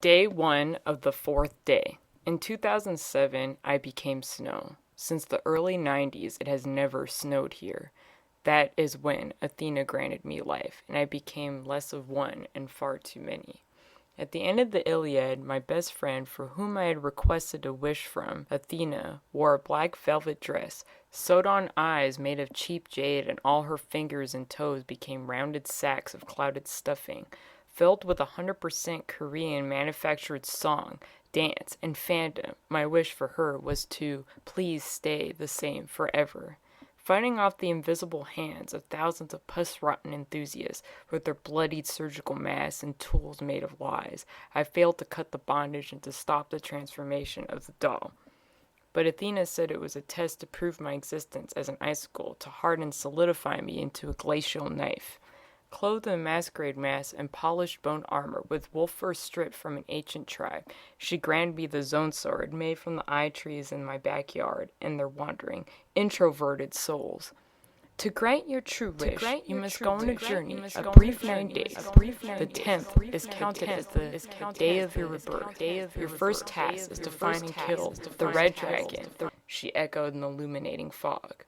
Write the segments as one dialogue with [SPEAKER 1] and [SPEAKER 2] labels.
[SPEAKER 1] Day 1 of the 4th day. In 2007, I became snow. Since the early 90s, it has never snowed here. That is when Athena granted me life, and I became less of one and far too many. At the end of the Iliad, my best friend, for whom I had requested a wish from, Athena, wore a black velvet dress, sewed on eyes made of cheap jade, and all her fingers and toes became rounded sacks of clouded stuffing, filled with 100% Korean manufactured song, dance, and fandom. My wish for her was to please stay the same forever. Fighting off the invisible hands of thousands of pus-rotten enthusiasts with their bloodied surgical masks and tools made of lies, I failed to cut the bondage and to stop the transformation of the doll. But Athena said it was a test to prove my existence as an icicle, to harden and solidify me into a glacial knife. Clothed in a masquerade mask and polished bone armor, with wolf fur stripped from an ancient tribe, she granted me the zone sword made from the eye trees in my backyard and their wandering, introverted souls. To grant your true wish, you must go on a journey, a brief 9 days. The 10th is counted as the day of your rebirth. Your first task is to find and kill the red dragon, she echoed in the illuminating fog.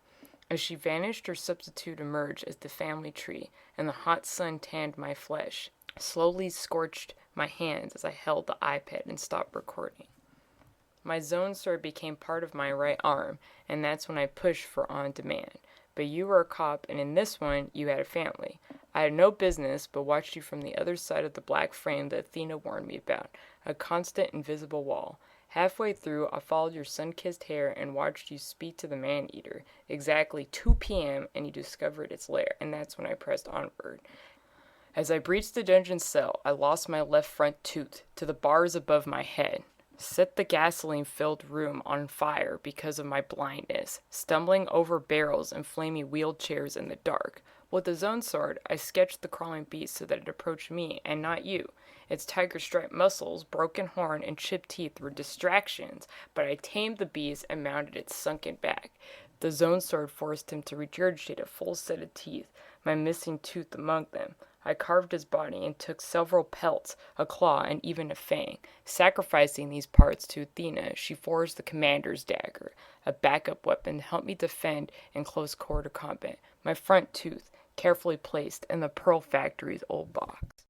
[SPEAKER 1] As she vanished, her substitute emerged as the family tree, and the hot sun tanned my flesh, slowly scorched my hands as I held the iPad and stopped recording. My zone sword became part of my right arm, and that's when I pushed for on demand. But you were a cop, and in this one, you had a family. I had no business, but watched you from the other side of the black frame that Athena warned me about, a constant invisible wall. Halfway through, I followed your sun-kissed hair and watched you speak to the man-eater. Exactly 2 p.m., and you discovered its lair, and that's when I pressed onward. As I breached the dungeon cell, I lost my left front tooth to the bars above my head. Set the gasoline-filled room on fire because of my blindness, stumbling over barrels and flaming wheelchairs in the dark. With the zone sword, I sketched the crawling beast so that it approached me and not you. Its tiger-striped muscles, broken horn, and chipped teeth were distractions, but I tamed the beast and mounted its sunken back. The zone sword forced him to regurgitate a full set of teeth, my missing tooth among them. I carved his body and took several pelts, a claw, and even a fang. Sacrificing these parts to Athena, she forged the commander's dagger, a backup weapon to help me defend in close quarter combat. My front tooth, carefully placed in the Pearl Factory's old box.